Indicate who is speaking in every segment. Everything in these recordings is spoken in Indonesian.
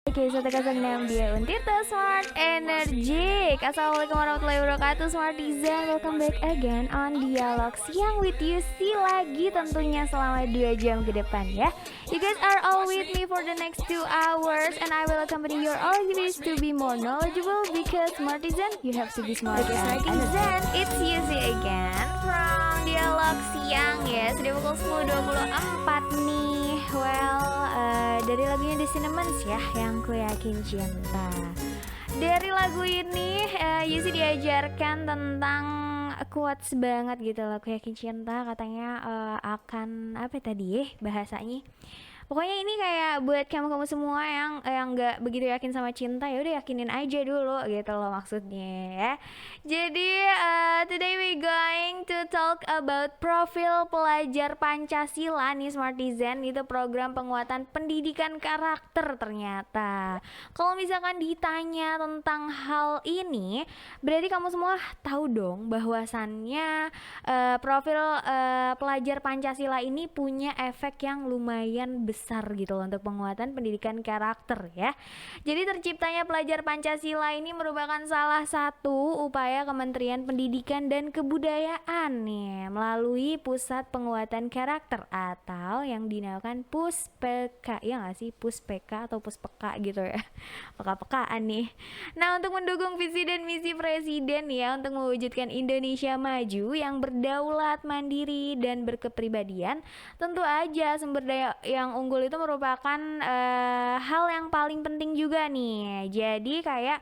Speaker 1: Oke, 106 dia Untirta Smart Energy. Assalamualaikum warahmatullahi wabarakatuh, Smartizen. Welcome back again on Dialog Siang with you. See lagi tentunya selama 2 jam ke depan ya. You guys are all with me for the next 2 hours and I will accompany your all you wish to be more knowledgeable because Smartizen, you have to be smart. Okay, Smartizen, it's Yuzi again from Dialog Siang ya. Sudah pukul 10.24 nih. Well, dari lagunya The Cinnamons ya, yang ku yakin cinta. Dari lagu ini, Yusi diajarkan tentang quotes banget gitu loh. Aku yakin cinta katanya akan apa tadi bahasanya. Pokoknya ini kayak buat kamu-kamu semua yang nggak begitu yakin sama cinta, ya udah yakinin aja dulu gitu loh maksudnya ya. Jadi today we going to talk about profil pelajar Pancasila nih Smartizen. Itu program penguatan pendidikan karakter ternyata. Kalau misalkan ditanya tentang hal ini, berarti kamu semua tahu dong bahwasannya profil pelajar Pancasila ini punya efek yang lumayan besar gitu loh untuk penguatan pendidikan karakter ya. Jadi terciptanya pelajar Pancasila ini merupakan salah satu upaya Kementerian Pendidikan dan Kebudayaan nih melalui Pusat Penguatan Karakter atau yang dinamakan PUSPK, ya nggak sih, PUSPK atau PUSPK gitu ya. Peka-pekaan nih. Nah, untuk mendukung visi dan misi Presiden ya untuk mewujudkan Indonesia maju yang berdaulat, mandiri dan berkepribadian, tentu aja sumber daya yang unggul itu merupakan hal yang paling penting juga nih. Jadi kayak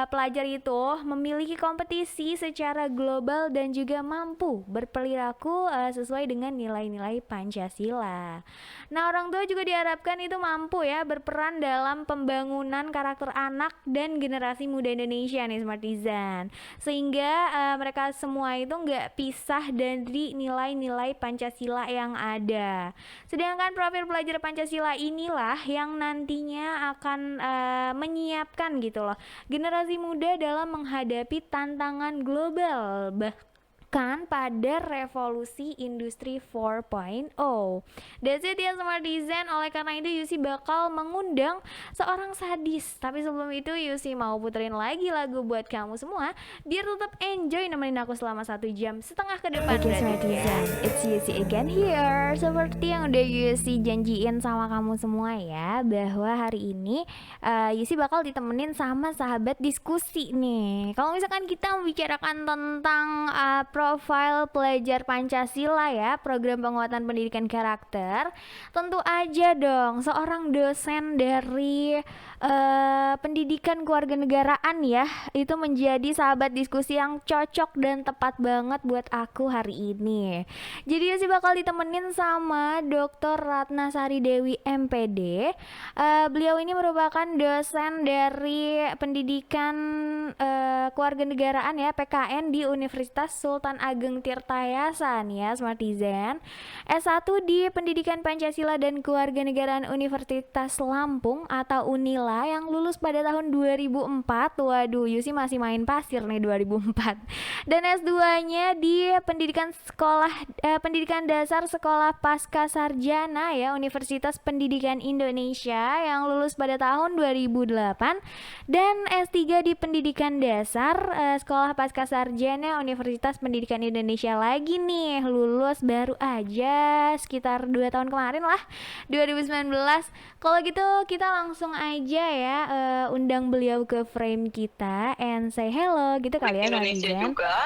Speaker 1: pelajar itu memiliki kompetisi secara global dan juga mampu berperilaku sesuai dengan nilai-nilai Pancasila. Nah, orang tua juga diharapkan itu mampu ya berperan dalam pembangunan karakter anak dan generasi muda Indonesia nih Smartizen. Sehingga mereka semua itu nggak pisah dari nilai-nilai Pancasila yang ada. Sedangkan profil pelajar Pancasila inilah yang nantinya akan menyiapkan gitu loh generasi muda dalam menghadapi tantangan global bahkan pada revolusi industri 4.0. That's it ya Smart Design. Oleh karena itu Yusi bakal mengundang seorang sadis. Tapi sebelum itu Yusi mau puterin lagi lagu buat kamu semua biar tetap enjoy nemenin aku selama 1,5 jam ke depan. Okay, Smart Design, it's Yusi again here. Seperti yang udah Yusi janjiin sama kamu semua ya, bahwa hari ini Yusi bakal ditemenin sama sahabat diskusi nih. Kalau misalkan kita membicarakan tentang profil pelajar Pancasila ya, program penguatan pendidikan karakter, tentu aja dong seorang dosen dari pendidikan kewarganegaraan ya, itu menjadi sahabat diskusi yang cocok dan tepat banget buat aku hari ini. Jadi sih bakal ditemenin sama Dr. Ratnasari Dewi MPD. Beliau ini merupakan dosen dari pendidikan kewarganegaraan ya, PKN di Universitas Sultan Ageng Tirtayasan ya Smartizen. S1 di Pendidikan Pancasila dan Kewarganegaraan Universitas Lampung atau Unila yang lulus pada tahun 2004. Waduh, Yusi masih main pasir nih 2004. Dan S2-nya di Pendidikan Dasar Sekolah Pasca Sarjana ya Universitas Pendidikan Indonesia yang lulus pada tahun 2008. Dan S3 di Pendidikan Dasar Sekolah Pasca Sarjana Universitas Pendidikan Indonesia lagi nih, lulus baru aja sekitar 2 tahun kemarin lah, 2019. Kalau gitu kita langsung aja ya undang beliau ke frame kita and say hello gitu kali ya
Speaker 2: Indonesia juga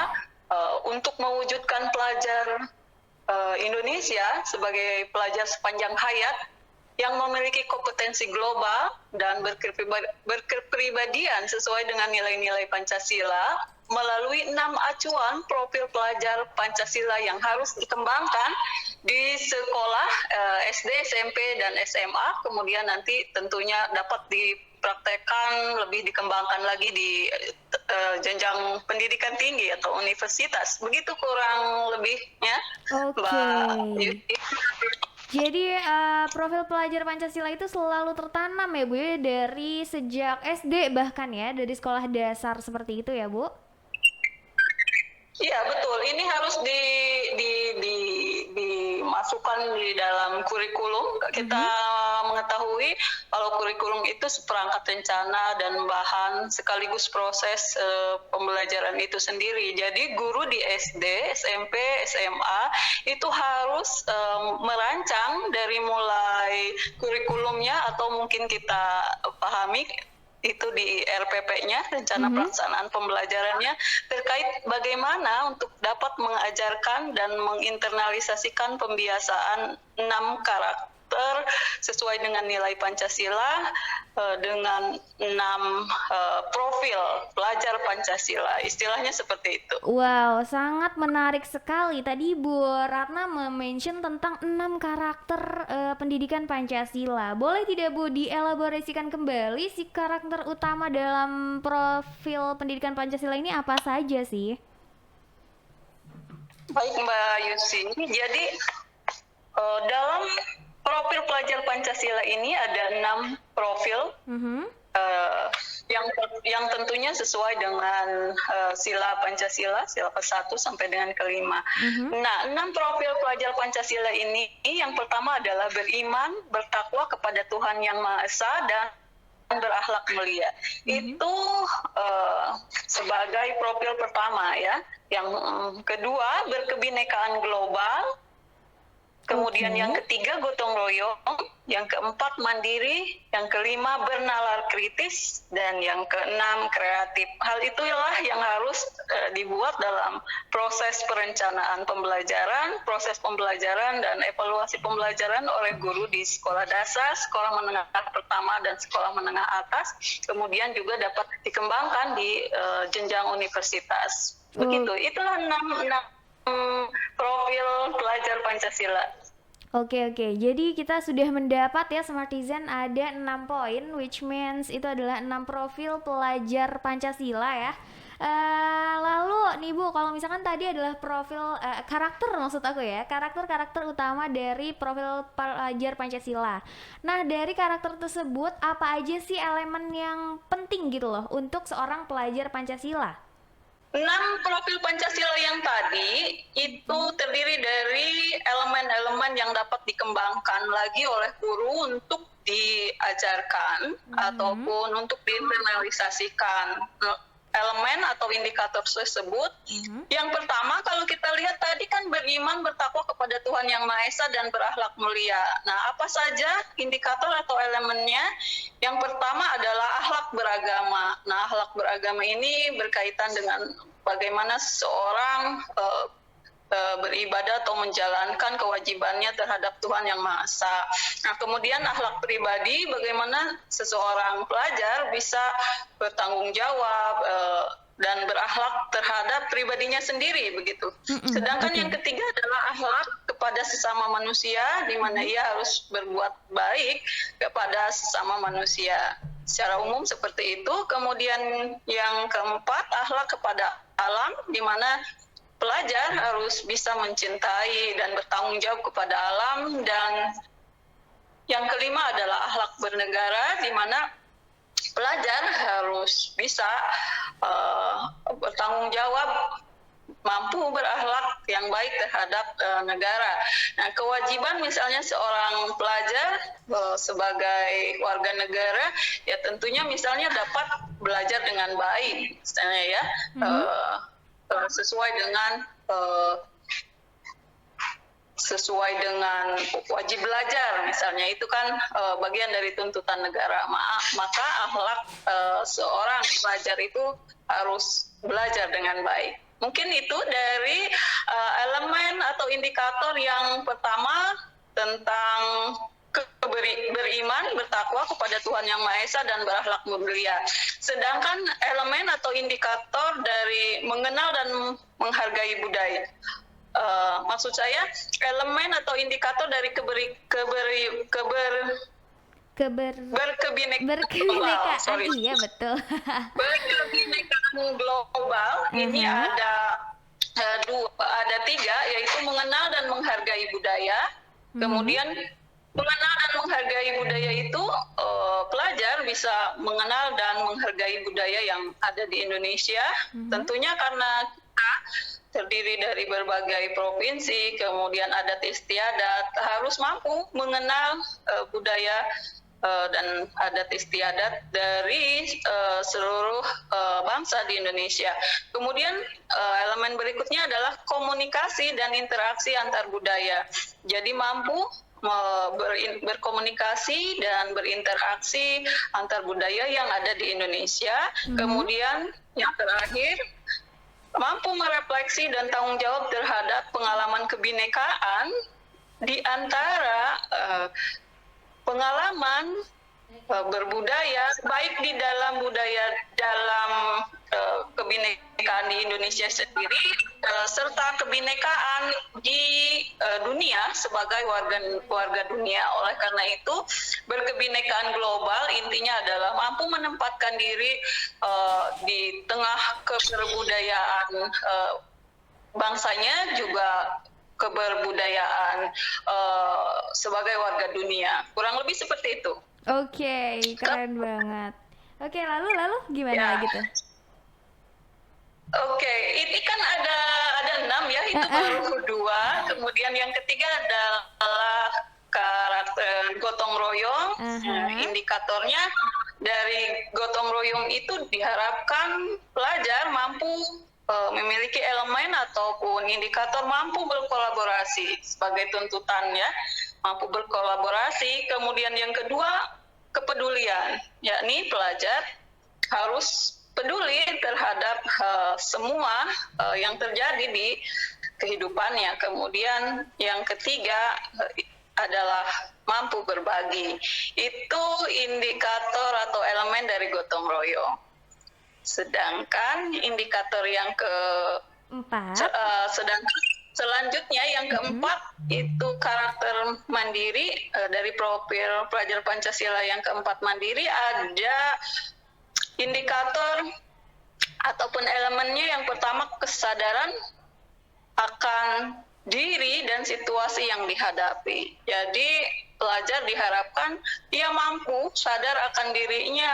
Speaker 2: untuk mewujudkan pelajar Indonesia sebagai pelajar sepanjang hayat yang memiliki kompetensi global dan berkepribadian sesuai dengan nilai-nilai Pancasila melalui 6 acuan profil pelajar Pancasila yang harus dikembangkan di sekolah SD, SMP, dan SMA, kemudian nanti tentunya dapat dipraktekkan lebih dikembangkan lagi di jenjang pendidikan tinggi atau universitas. Begitu kurang lebihnya, Mbak Yuti.
Speaker 1: Jadi profil pelajar Pancasila itu selalu tertanam ya Bu ya, dari sejak SD bahkan ya, dari sekolah dasar seperti itu ya Bu?
Speaker 2: Iya betul, ini harus masukkan di dalam kurikulum. Kita mengetahui kalau kurikulum itu seperangkat rencana dan bahan sekaligus proses pembelajaran itu sendiri. Jadi guru di SD, SMP, SMA itu harus merancang dari mulai kurikulumnya atau mungkin kita pahami itu di RPP-nya, rencana pelaksanaan pembelajarannya, terkait bagaimana untuk dapat mengajarkan dan menginternalisasikan pembiasaan 6 karakter sesuai dengan nilai Pancasila dengan 6 profil pelajar Pancasila, istilahnya seperti itu.
Speaker 1: Wow, sangat menarik sekali. Tadi Bu Ratna mention tentang 6 karakter pendidikan Pancasila. Boleh tidak Bu dielaborasikan kembali si karakter utama dalam profil pendidikan Pancasila ini apa saja sih?
Speaker 2: Baik Mbak Yusi, jadi dalam profil pelajar Pancasila ini ada 6 profil yang tentunya sesuai dengan sila Pancasila, sila ke-1 sampai dengan ke-5. Nah, 6 profil pelajar Pancasila ini yang pertama adalah beriman, bertakwa kepada Tuhan Yang Maha Esa dan berakhlak mulia. Itu sebagai profil pertama ya. Yang kedua berkebinekaan global. Kemudian yang ketiga gotong royong, yang keempat mandiri, yang kelima bernalar kritis, dan yang keenam kreatif. Hal itulah yang harus dibuat dalam proses perencanaan pembelajaran, proses pembelajaran dan evaluasi pembelajaran oleh guru di sekolah dasar, sekolah menengah pertama dan sekolah menengah atas. Kemudian juga dapat dikembangkan di jenjang universitas. Begitu. Itulah 6 profil pelajar Pancasila.
Speaker 1: Oke, jadi kita sudah mendapat ya Smartizen ada 6 poin, which means itu adalah 6 profil pelajar Pancasila ya. Lalu nih Bu, kalau misalkan tadi adalah profil karakter, maksud aku ya, karakter utama dari profil pelajar Pancasila. Nah, dari karakter tersebut apa aja sih elemen yang penting gitu loh untuk seorang pelajar Pancasila?
Speaker 2: 6 profil Pancasila yang tadi itu terdiri dari elemen-elemen yang dapat dikembangkan lagi oleh guru untuk diajarkan ataupun untuk diinternalisasikan. Elemen atau indikator tersebut. Yang pertama, kalau kita lihat tadi kan beriman, bertakwa kepada Tuhan Yang Maha Esa dan berakhlak mulia. Nah, apa saja indikator atau elemennya? Yang pertama adalah akhlak beragama. Nah, akhlak beragama ini berkaitan dengan bagaimana seseorang beribadah atau menjalankan kewajibannya terhadap Tuhan Yang Maha Esa. Nah, kemudian akhlak pribadi, bagaimana seseorang pelajar bisa bertanggung jawab dan berakhlak terhadap pribadinya sendiri, begitu. Sedangkan yang ketiga adalah akhlak kepada sesama manusia, di mana ia harus berbuat baik kepada sesama manusia. Secara umum seperti itu. Kemudian yang keempat, akhlak kepada alam, di mana pelajar harus bisa mencintai dan bertanggung jawab kepada alam. Dan yang kelima adalah akhlak bernegara, di mana pelajar harus bisa bertanggung jawab, mampu berakhlak yang baik terhadap negara. Nah, kewajiban misalnya seorang pelajar sebagai warga negara, ya tentunya misalnya dapat belajar dengan baik, misalnya ya, sesuai dengan wajib belajar, misalnya itu kan bagian dari tuntutan negara. Maka akhlak seorang pelajar itu harus belajar dengan baik. Mungkin itu dari elemen atau indikator yang pertama tentang beriman, bertakwa kepada Tuhan Yang Maha Esa dan berakhlak mulia. Sedangkan elemen atau indikator dari mengenal dan menghargai budaya. Maksud saya elemen atau indikator dari
Speaker 1: berkebinekaan. Iya, betul.
Speaker 2: Berkebinekaan global ini ada tiga, yaitu mengenal dan menghargai budaya. Kemudian mengenal dan menghargai budaya itu pelajar bisa mengenal dan menghargai budaya yang ada di Indonesia. Tentunya karena kita terdiri dari berbagai provinsi, kemudian adat istiadat, harus mampu mengenal budaya dan adat istiadat dari seluruh bangsa di Indonesia. Kemudian elemen berikutnya adalah komunikasi dan interaksi antar budaya. Jadi mampu berkomunikasi dan berinteraksi antar budaya yang ada di Indonesia. Kemudian yang terakhir, mampu merefleksi dan tanggung jawab terhadap pengalaman kebinekaan di antara pengalaman berbudaya, baik di dalam budaya dalam kebinekaan di Indonesia sendiri, serta kebinekaan di dunia sebagai warga dunia. Oleh karena itu, berkebinekaan global intinya adalah mampu menempatkan diri di tengah keberbudayaan bangsanya, juga keberbudayaan sebagai warga dunia. Kurang lebih seperti itu.
Speaker 1: Oke, keren banget. Oke, lalu gimana
Speaker 2: Ya.
Speaker 1: gitu?
Speaker 2: Oke, ini kan ada 6 ya, itu baru 2. Kemudian yang ketiga adalah karakter gotong royong. Indikatornya dari gotong royong itu diharapkan pelajar mampu memiliki elemen ataupun indikator mampu berkolaborasi sebagai tuntutannya, mampu berkolaborasi. Kemudian yang kedua, kepedulian, yakni pelajar harus peduli terhadap semua yang terjadi di kehidupannya. Kemudian yang ketiga adalah mampu berbagi. Itu indikator atau elemen dari gotong royong. Sedangkan indikator yang selanjutnya yang keempat itu karakter mandiri. Dari profil pelajar Pancasila yang keempat mandiri, ada indikator ataupun elemennya. Yang pertama, kesadaran akan diri dan situasi yang dihadapi. Jadi pelajar diharapkan ia mampu sadar akan dirinya,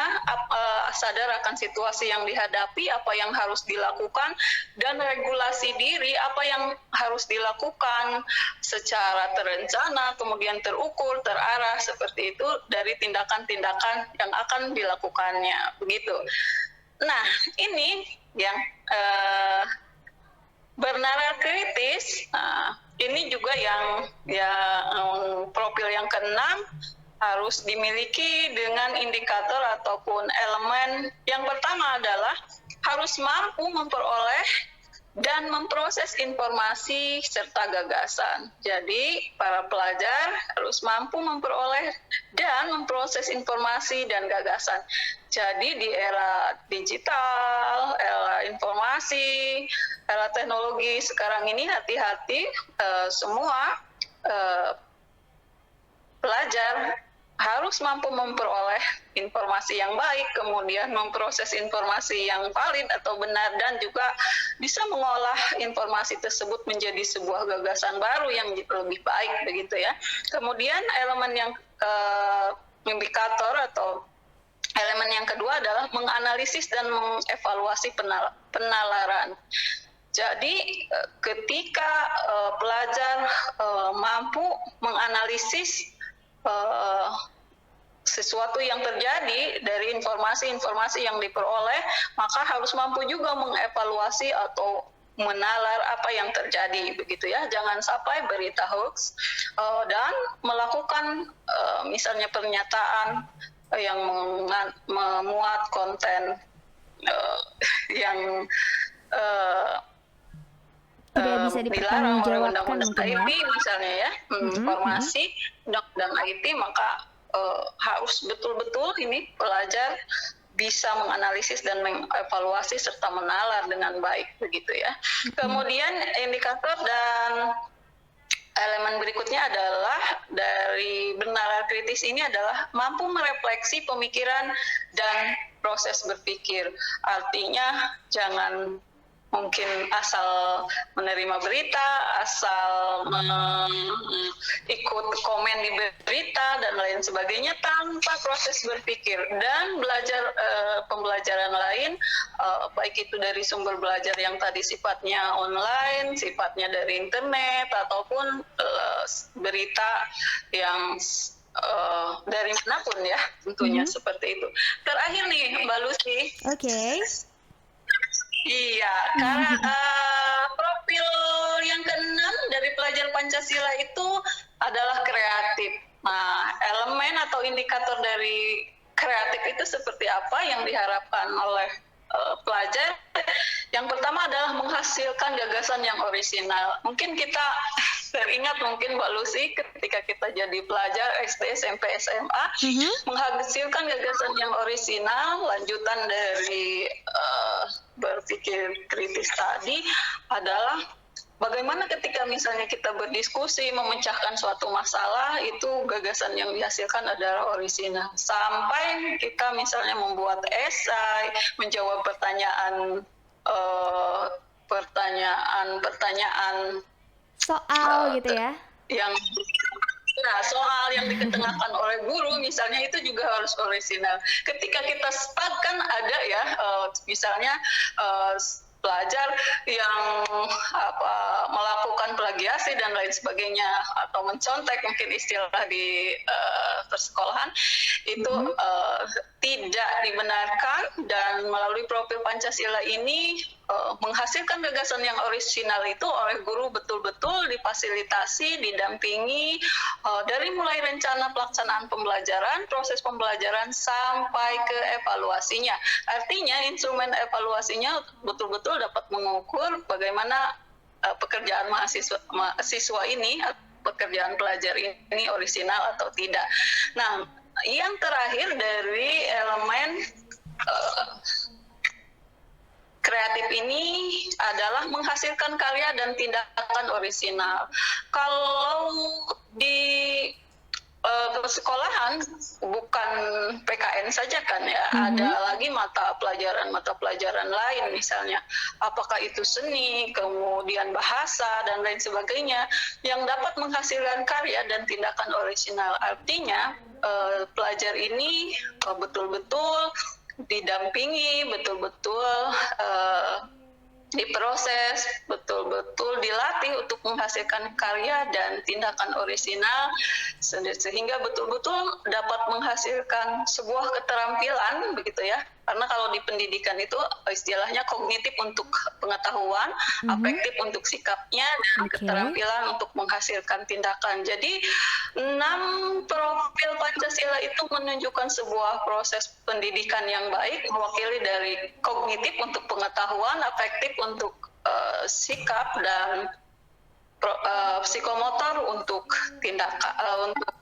Speaker 2: sadar akan situasi yang dihadapi, apa yang harus dilakukan, dan regulasi diri apa yang harus dilakukan secara terencana, kemudian terukur, terarah, seperti itu dari tindakan-tindakan yang akan dilakukannya. Begitu. Nah, ini yang bernalar kritis. Ini juga yang profil yang keenam harus dimiliki dengan indikator ataupun elemen. Yang pertama adalah harus mampu memperoleh dan memproses informasi serta gagasan. Jadi para pelajar harus mampu memperoleh dan memproses informasi dan gagasan. Jadi di era digital, era informasi, era teknologi sekarang ini, hati-hati semua pelajar harus mampu memperoleh informasi yang baik, kemudian memproses informasi yang valid atau benar, dan juga bisa mengolah informasi tersebut menjadi sebuah gagasan baru yang lebih baik, begitu ya. Kemudian elemen yang indikator atau elemen yang kedua adalah menganalisis dan mengevaluasi penalaran. Jadi ketika pelajar mampu menganalisis sesuatu yang terjadi dari informasi-informasi yang diperoleh, maka harus mampu juga mengevaluasi atau menalar apa yang terjadi, begitu ya. Jangan sampai berita hoax dan melakukan misalnya pernyataan yang memuat konten yang
Speaker 1: tidak bisa
Speaker 2: dilarang oleh
Speaker 1: dipertanggungjawabkan
Speaker 2: undang-undang
Speaker 1: mungkin ya.
Speaker 2: IT misalnya ya, informasi undang-undang IT, maka harus betul-betul ini pelajar bisa menganalisis dan mengevaluasi serta menalar dengan baik, begitu ya. Kemudian indikator dan elemen berikutnya adalah dari bernalar kritis ini adalah mampu merefleksi pemikiran dan proses berpikir. Artinya jangan mungkin asal menerima berita, asal ikut komen di berita dan lain sebagainya tanpa proses berpikir, dan belajar pembelajaran lain, baik itu dari sumber belajar yang tadi sifatnya online, sifatnya dari internet, ataupun berita yang dari manapun ya, tentunya seperti itu. Terakhir nih, Mbak Lucy.
Speaker 1: Oke.
Speaker 2: Iya, karena profil yang keenam dari pelajar Pancasila itu adalah kreatif. Nah, elemen atau indikator dari kreatif itu seperti apa yang diharapkan oleh pelajar? Yang pertama adalah menghasilkan gagasan yang orisinal. Mungkin kita teringat mungkin Mbak Lucy ketika kita jadi pelajar SD, SMP, SMA, menghasilkan gagasan yang orisinal, lanjutan dari berpikir kritis tadi adalah bagaimana ketika misalnya kita berdiskusi memecahkan suatu masalah, itu gagasan yang dihasilkan adalah orisinal. Sampai kita misalnya membuat esai, menjawab pertanyaan
Speaker 1: Soal gitu ya.
Speaker 2: Yang soal yang diketengahkan oleh guru misalnya itu juga harus orisinal. Ketika kita sepakat ada ya misalnya pelajar yang melakukan plagiasi dan lain sebagainya atau mencontek mungkin istilah di persekolahan itu tidak dibenarkan, dan melalui profil Pancasila ini menghasilkan gagasan yang orisinal itu oleh guru betul-betul difasilitasi, didampingi dari mulai rencana pelaksanaan pembelajaran, proses pembelajaran sampai ke evaluasinya. Artinya instrumen evaluasinya betul-betul dapat mengukur bagaimana pekerjaan mahasiswa ini, pekerjaan pelajar ini orisinal atau tidak. Nah, yang terakhir dari elemen kreatif ini adalah menghasilkan karya dan tindakan orisinal. Kalau di sekolahan bukan PKN saja kan ya, ada lagi mata pelajaran lain misalnya, apakah itu seni, kemudian bahasa dan lain sebagainya yang dapat menghasilkan karya dan tindakan orisinal. Artinya pelajar ini betul-betul didampingi, betul-betul diproses, betul-betul dilatih untuk menghasilkan karya dan tindakan orisinal sehingga betul-betul dapat menghasilkan sebuah keterampilan begitu ya. Karena kalau di pendidikan itu istilahnya kognitif untuk pengetahuan, afektif untuk sikapnya, dan keterampilan untuk menghasilkan tindakan. Jadi 6 profil Pancasila itu menunjukkan sebuah proses pendidikan yang baik, mewakili dari kognitif untuk pengetahuan, afektif untuk sikap, dan psikomotor untuk tindakan, untuk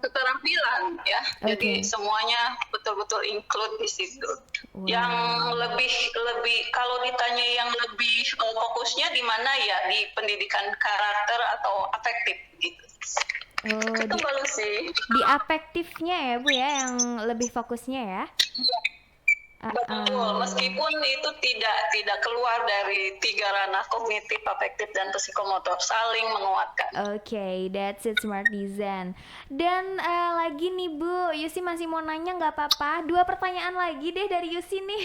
Speaker 2: keterampilan ya. Jadi semuanya betul-betul include di situ. Yang lebih kalau ditanya yang lebih fokusnya di mana ya, di pendidikan karakter atau afektif gitu. Itu Mbak Lucy.
Speaker 1: Di afektifnya ya Bu ya yang lebih fokusnya ya.
Speaker 2: Betul, meskipun itu tidak keluar dari 3 ranah kognitif, afektif, dan psikomotor, saling menguatkan.
Speaker 1: Oke, that's it Smartisan. Dan lagi nih Bu, Yusi masih mau nanya nggak apa-apa? 2 pertanyaan lagi deh dari Yusi nih.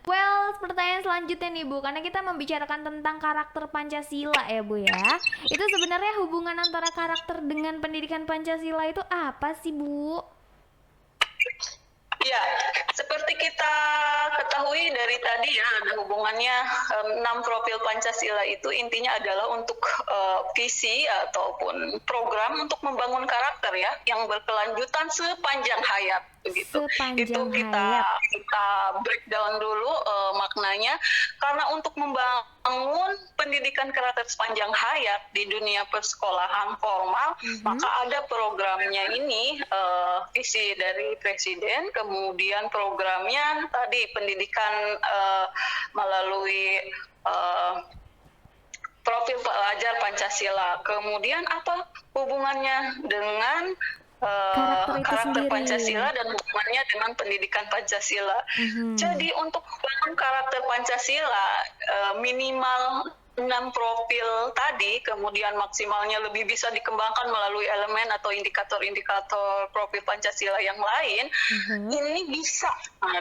Speaker 1: Well, pertanyaan selanjutnya nih Bu, karena kita membicarakan tentang karakter Pancasila ya Bu ya. Itu sebenarnya hubungan antara karakter dengan pendidikan Pancasila itu apa sih Bu?
Speaker 2: Ya, seperti kita ketahui dari tadi ya, ada hubungannya 6 profil Pancasila itu intinya adalah untuk visi ataupun program untuk membangun karakter ya, yang berkelanjutan sepanjang hayat begitu. Itu kita breakdown dulu maknanya, karena untuk membangun pendidikan karakter sepanjang hayat di dunia persekolahan formal, maka ada programnya ini, visi dari Presiden, kemudian programnya tadi pendidikan melalui profil pelajar Pancasila. Kemudian apa hubungannya dengan karakter Pancasila dan hubungannya dengan pendidikan Pancasila. Jadi untuk membangun karakter Pancasila minimal 6 profil tadi, kemudian maksimalnya lebih bisa dikembangkan melalui elemen atau indikator-indikator profil Pancasila yang lain, ini bisa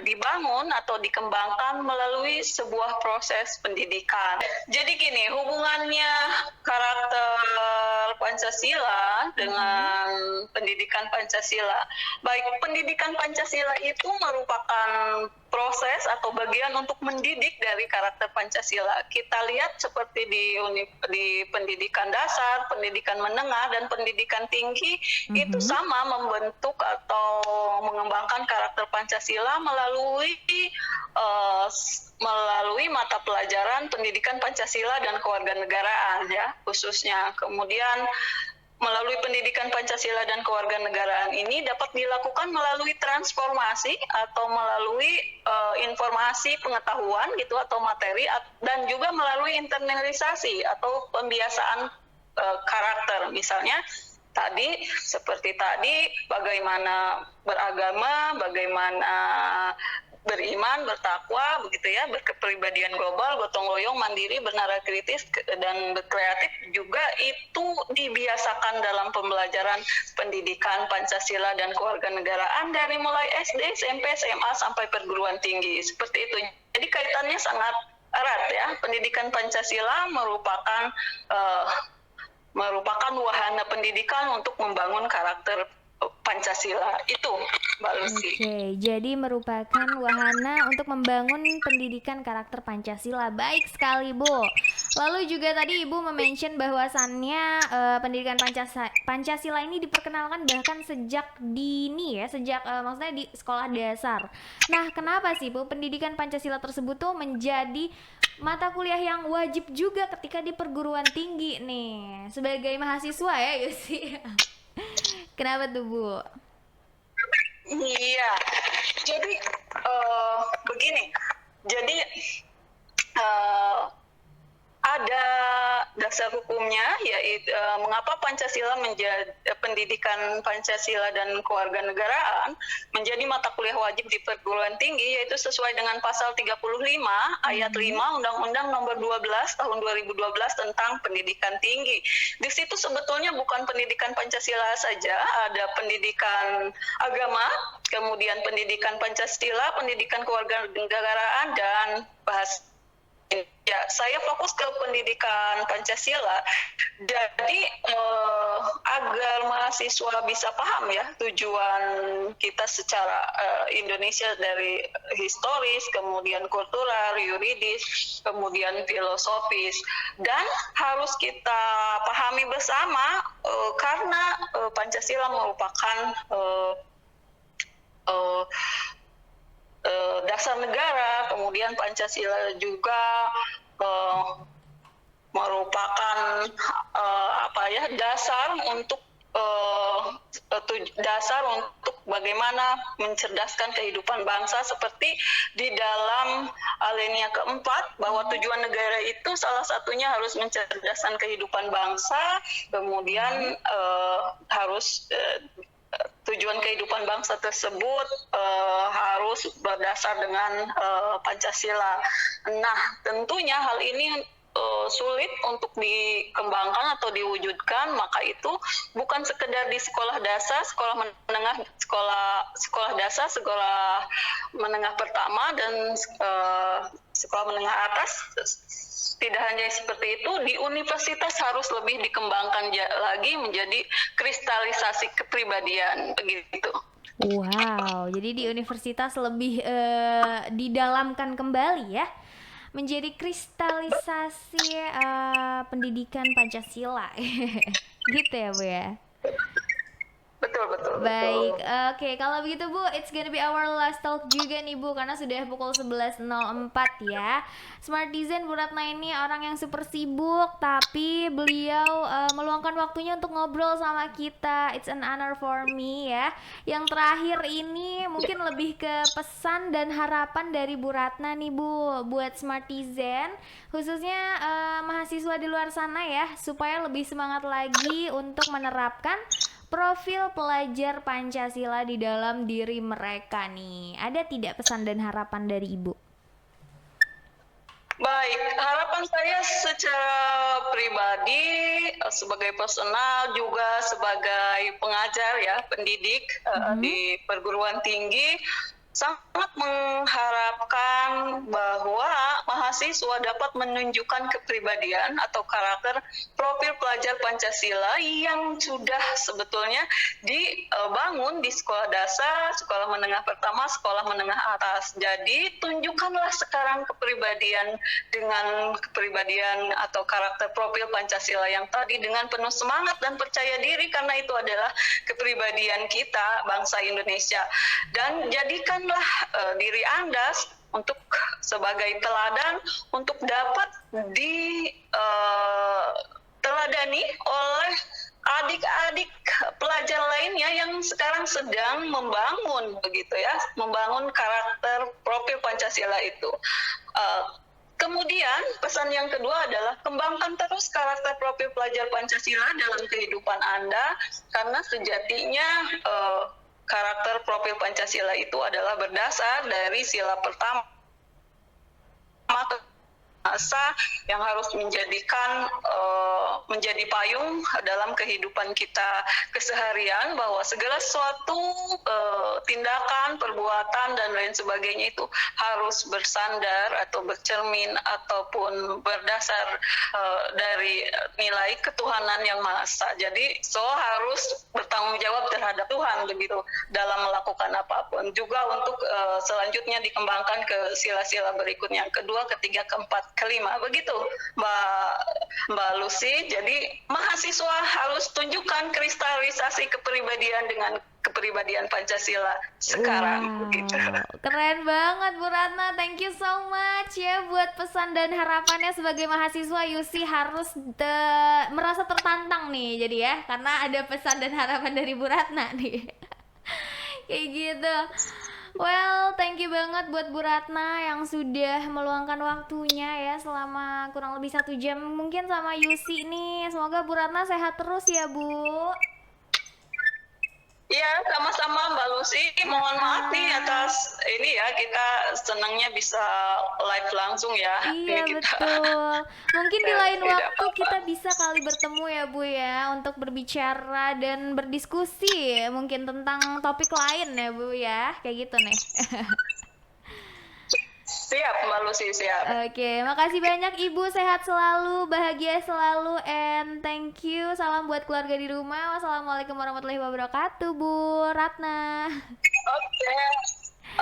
Speaker 2: dibangun atau dikembangkan melalui sebuah proses pendidikan. Jadi gini, hubungannya karakter Pancasila dengan pendidikan Pancasila. Baik, pendidikan Pancasila itu merupakan proses atau bagian untuk mendidik dari karakter Pancasila. Kita lihat seperti di pendidikan dasar, pendidikan menengah, dan pendidikan tinggi itu sama membentuk atau mengembangkan karakter Pancasila melalui mata pelajaran pendidikan Pancasila dan kewarganegaraan ya khususnya. Kemudian melalui pendidikan Pancasila dan kewarganegaraan ini dapat dilakukan melalui transformasi atau melalui informasi pengetahuan gitu atau materi, dan juga melalui internalisasi atau pembiasaan karakter. Misalnya seperti tadi bagaimana beragama, bagaimana beriman, bertakwa, begitu ya, berkepribadian global, gotong royong, mandiri, bernara kritis, dan berkreatif juga itu dibiasakan dalam pembelajaran pendidikan Pancasila dan kewarganegaraan dari mulai SD, SMP, SMA sampai perguruan tinggi. Seperti itu. Jadi kaitannya sangat erat ya. Pendidikan Pancasila merupakan wahana pendidikan untuk membangun karakter Pancasila itu, Mbak Lucy.
Speaker 1: Oke, jadi merupakan wahana untuk membangun pendidikan karakter Pancasila. Baik sekali, Bu. Lalu juga tadi Ibu mention bahwasannya pendidikan Pancasila ini diperkenalkan bahkan sejak dini ya, maksudnya di sekolah dasar. Nah, kenapa sih Bu pendidikan Pancasila tersebut tuh menjadi mata kuliah yang wajib juga ketika di perguruan tinggi nih sebagai mahasiswa ya, Yusi? Kenapa tuh, Bu?
Speaker 2: Iya, jadi begini. Jadi ada dasar hukumnya, yaitu mengapa Pancasila menjadi pendidikan Pancasila dan kewarganegaraan menjadi mata kuliah wajib di perguruan tinggi, yaitu sesuai dengan pasal 35 ayat 5 Undang-Undang Nomor 12 Tahun 2012 tentang pendidikan tinggi. Di situ sebetulnya bukan pendidikan Pancasila saja, ada pendidikan agama, kemudian pendidikan Pancasila, pendidikan kewarganegaraan, dan bahasa. Ya, saya fokus ke pendidikan Pancasila. Jadi agar mahasiswa bisa paham ya tujuan kita secara Indonesia dari historis, kemudian kultural, yuridis, kemudian filosofis, dan harus kita pahami bersama karena Pancasila merupakan dasar negara, kemudian Pancasila juga merupakan dasar untuk bagaimana mencerdaskan kehidupan bangsa, seperti di dalam alinea keempat bahwa tujuan negara itu salah satunya harus mencerdaskan kehidupan bangsa, kemudian tujuan kehidupan bangsa tersebut harus berdasar dengan Pancasila. Nah, tentunya hal ini sulit untuk dikembangkan atau diwujudkan, maka itu bukan sekedar di sekolah dasar, sekolah menengah, sekolah dasar, sekolah menengah pertama, dan sekolah menengah atas. Tidak hanya seperti itu, di universitas harus lebih dikembangkan lagi menjadi kristalisasi kepribadian, begitu.
Speaker 1: Wow, jadi di universitas lebih didalamkan kembali ya, menjadi kristalisasi pendidikan Pancasila, gitu ya Bu ya?
Speaker 2: Betul.
Speaker 1: Baik, oke, kalau begitu Bu, it's gonna be our last talk juga nih Bu, karena sudah pukul 11.04 ya. Smartizen Bu Ratna ini orang yang super sibuk, tapi beliau meluangkan waktunya untuk ngobrol sama kita. It's an honor for me ya. Yang terakhir ini mungkin lebih ke pesan dan harapan dari Bu Ratna nih Bu, buat Smartizen, khususnya mahasiswa di luar sana ya, supaya lebih semangat lagi untuk menerapkan profil pelajar Pancasila di dalam diri mereka nih. Ada tidak pesan dan harapan dari Ibu?
Speaker 2: Baik, harapan saya secara pribadi, sebagai personal juga sebagai pengajar ya, pendidik di perguruan tinggi, sangat mengharapkan bahwa mahasiswa dapat menunjukkan kepribadian atau karakter profil pelajar Pancasila yang sudah sebetulnya dibangun di sekolah dasar, sekolah menengah pertama, sekolah menengah atas. Jadi tunjukkanlah sekarang kepribadian dengan kepribadian atau karakter profil Pancasila yang tadi dengan penuh semangat dan percaya diri, karena itu adalah kepribadian kita bangsa Indonesia. Dan jadikanlah diri Anda untuk sebagai teladan untuk dapat diteladani oleh adik-adik pelajar lainnya yang sekarang sedang membangun begitu ya, membangun karakter profil Pancasila itu. Kemudian pesan yang kedua adalah kembangkan terus karakter profil pelajar Pancasila dalam kehidupan Anda, karena sejatinya karakter profil Pancasila itu adalah berdasar dari sila pertama masa yang harus menjadi payung dalam kehidupan kita keseharian, bahwa segala sesuatu tindakan, perbuatan dan lain sebagainya itu harus bersandar atau bercermin ataupun berdasar dari nilai ketuhanan yang Maha Esa. Jadi harus bertanggung jawab terhadap Tuhan begitu dalam melakukan apapun. Juga untuk selanjutnya dikembangkan ke sila-sila berikutnya, yang kedua, ketiga, keempat, kelima, begitu Mbak Lucy. Jadi mahasiswa harus tunjukkan kristalisasi kepribadian dengan kepribadian Pancasila sekarang. Gitu.
Speaker 1: Keren banget Bu Ratna, thank you so much ya buat pesan dan harapannya. Sebagai mahasiswa Yusi harus merasa tertantang nih, jadi ya, karena ada pesan dan harapan dari Bu Ratna nih. Kayak gitu. Well, thank you banget buat Bu Ratna yang sudah meluangkan waktunya ya selama kurang lebih 1 jam mungkin sama Yusi nih. Semoga Bu Ratna sehat terus ya Bu.
Speaker 2: Iya, sama-sama Mbak Lucy. Mohon maaf nih atas ini ya, kita senangnya bisa live langsung ya.
Speaker 1: Iya betul. Mungkin di lain waktu kita bisa kali bertemu ya Bu ya, untuk berbicara dan berdiskusi mungkin tentang topik lain ya Bu ya, kayak gitu nih.
Speaker 2: Siap Mbak Lucy, siap.
Speaker 1: Oke, makasih banyak Ibu, sehat selalu, bahagia selalu, and thank you. Salam buat keluarga di rumah. Wassalamualaikum warahmatullahi wabarakatuh Bu Ratna.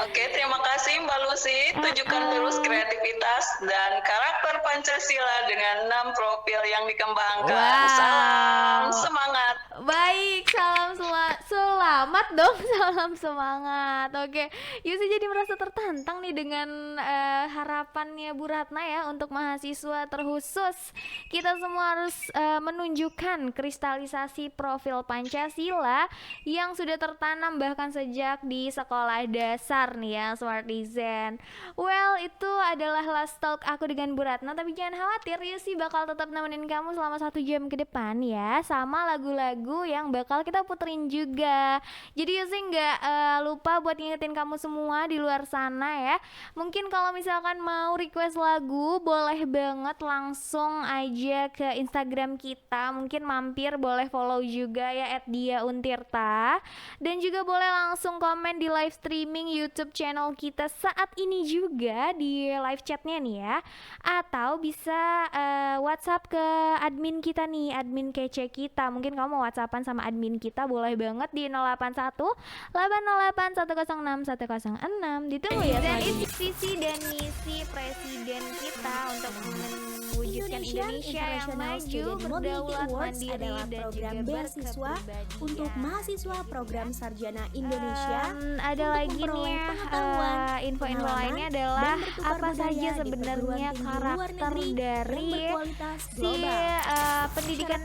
Speaker 2: Oke, terima kasih Mbak Lucy. Tunjukkan terus kreativitas dan karakter Pancasila dengan 6 profil yang dikembangkan.
Speaker 1: Wow.
Speaker 2: Salam semangat.
Speaker 1: Baik, salam selamat dong, salam semangat. Oke, Yusi jadi merasa tertantang nih dengan harapannya Bu Ratna ya untuk mahasiswa terkhusus. Kita semua harus menunjukkan kristalisasi profil Pancasila yang sudah tertanam bahkan sejak di sekolah dasar nih ya, Smartizen. Well, itu adalah last talk aku dengan Bu Ratna, tapi jangan khawatir, Yusi bakal tetap nemenin kamu selama 1 jam ke depan ya, sama lagu-lagu yang bakal kita puterin juga. Jadi Yusi nggak lupa buat ngingetin kamu semua di luar sana ya. Mungkin kalau misalkan mau request lagu, boleh banget langsung aja ke Instagram kita. Mungkin mampir, boleh follow juga ya @diauntirta. Dan juga boleh langsung komen di live streaming YouTube channel kita saat ini juga di live chatnya nih ya. Atau bisa WhatsApp ke admin kita nih, admin kece kita. Mungkin kamu mau WhatsAppan sama admin kita, boleh banget di 081 808 106 106. Ditunggu ya. Dan itu visi dan misi presiden kita untuk mewujudkan Indonesia yang maju, berdaulat, mandiri, dan juga
Speaker 3: beasiswa untuk mahasiswa program sarjana Indonesia.
Speaker 1: Ada lagi nih info-info lainnya adalah apa saja sebenarnya karakter dari si pendidikan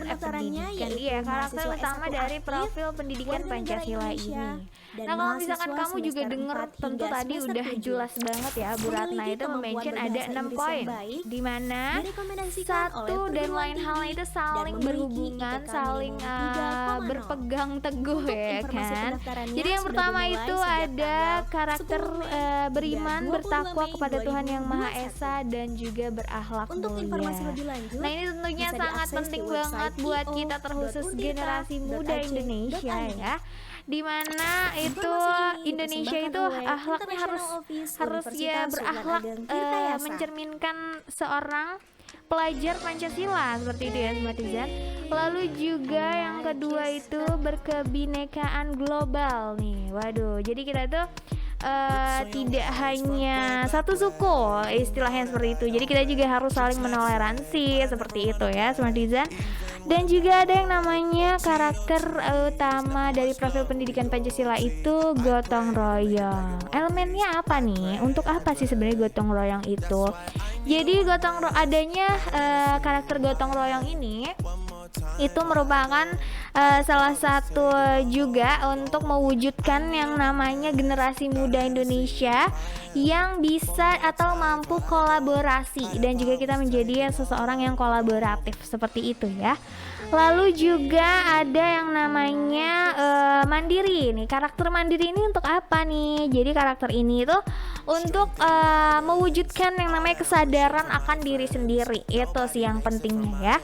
Speaker 1: karakter utama dari profil pendidikan Pancasila ini. Nah, kalau misalkan kamu juga denger, tentu tadi udah jelas banget ya Bu Ratna itu mention ada 6 poin, di mana
Speaker 3: direkomendasikan oleh
Speaker 1: satu dan
Speaker 3: perguruan
Speaker 1: lain
Speaker 3: tinggi
Speaker 1: halnya itu
Speaker 3: dan
Speaker 1: saling
Speaker 3: memiliki
Speaker 1: berhubungan,
Speaker 3: IPK
Speaker 1: saling
Speaker 3: minimum 3,0.
Speaker 1: berpegang teguh
Speaker 3: Untuk
Speaker 1: ya
Speaker 3: informasi
Speaker 1: kan.
Speaker 3: pendaftarannya
Speaker 1: Jadi yang
Speaker 3: sudah
Speaker 1: pertama
Speaker 3: dimulai
Speaker 1: itu
Speaker 3: sejak
Speaker 1: ada
Speaker 3: tanggal
Speaker 1: karakter
Speaker 3: 10 Mei
Speaker 1: beriman,
Speaker 3: hingga 22
Speaker 1: bertakwa
Speaker 3: Mei
Speaker 1: kepada Tuhan Yang Maha
Speaker 3: 2021.
Speaker 1: Esa dan juga berakhlak
Speaker 3: Untuk informasi
Speaker 1: mulia.
Speaker 3: lebih lanjut,
Speaker 1: Nah ini tentunya
Speaker 3: bisa
Speaker 1: sangat
Speaker 3: diakses
Speaker 1: penting
Speaker 3: di
Speaker 1: banget
Speaker 3: website
Speaker 1: buat kita terkhusus generasi muda Indonesia ya, dimana itu
Speaker 3: Informasi ini
Speaker 1: Indonesia
Speaker 3: dipersembahkan
Speaker 1: itu
Speaker 3: oleh
Speaker 1: akhlaknya harus
Speaker 3: International Office
Speaker 1: harus ya
Speaker 3: Universitas
Speaker 1: berakhlak,
Speaker 3: Sultan Ageng Tirtayasa.
Speaker 1: mencerminkan seorang pelajar Pancasila seperti itu ya simpatisan. Lalu juga yang kedua itu berkebinekaan global nih. Waduh, jadi kita tuh tidak hanya satu suku, istilahnya seperti itu. Jadi kita juga harus saling menoleransi seperti itu ya simpatisan. Dan juga ada yang namanya karakter utama dari profil pendidikan Pancasila itu gotong royong. Elemennya apa nih? Untuk apa sih sebenarnya gotong royong itu? Jadi adanya karakter gotong royong ini itu merupakan salah satu juga untuk mewujudkan yang namanya generasi muda Indonesia yang bisa atau mampu kolaborasi dan juga kita menjadi seseorang yang kolaboratif seperti itu ya. Lalu juga ada yang namanya mandiri nih. Karakter mandiri ini untuk apa nih? Jadi karakter ini itu untuk mewujudkan yang namanya kesadaran akan diri sendiri. Itu sih yang pentingnya ya.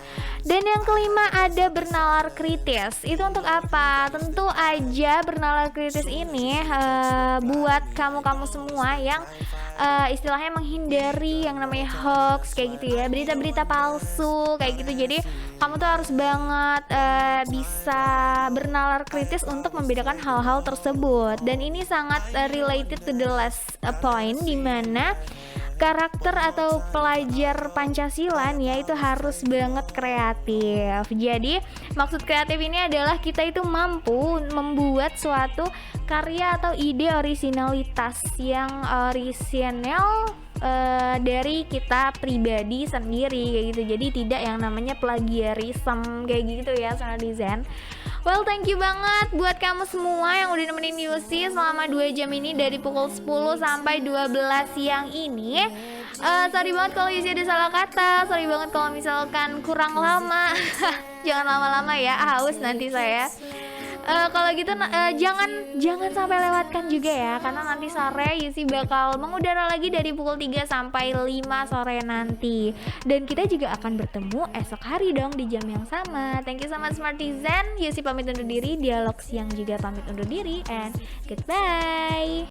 Speaker 1: Dan yang kelima ada bernalar kritis. Itu untuk apa? Tentu aja bernalar kritis ini buat kamu-kamu semua yang istilahnya menghindari yang namanya hoax kayak gitu ya, berita-berita palsu kayak gitu. Jadi kamu tuh harus banget bisa bernalar kritis untuk membedakan hal-hal tersebut. Dan ini sangat related to the last point, dimana karakter atau pelajar Pancasila nih ya itu harus banget kreatif. Jadi maksud kreatif ini adalah kita itu mampu membuat suatu karya atau ide orisinalitas yang orisinal dari kita pribadi sendiri kayak gitu. Jadi tidak yang namanya plagiarism kayak gitu ya soal desain. Well, thank you banget buat kamu semua yang udah nemenin Yusi selama 2 jam ini dari pukul 10 sampai 12 siang ini. Sorry banget kalau Yusi ada salah kata, sorry banget kalau misalkan kurang lama. Jangan lama-lama ya, haus nanti saya. Kalau gitu jangan sampai lewatkan juga ya, karena nanti sore Yusi bakal mengudara lagi dari pukul 3 sampai 5 sore nanti. Dan kita juga akan bertemu esok hari dong di jam yang sama. Thank you so much Smartizen. Yusi pamit undur diri, Dialog Siang juga pamit undur diri, and goodbye.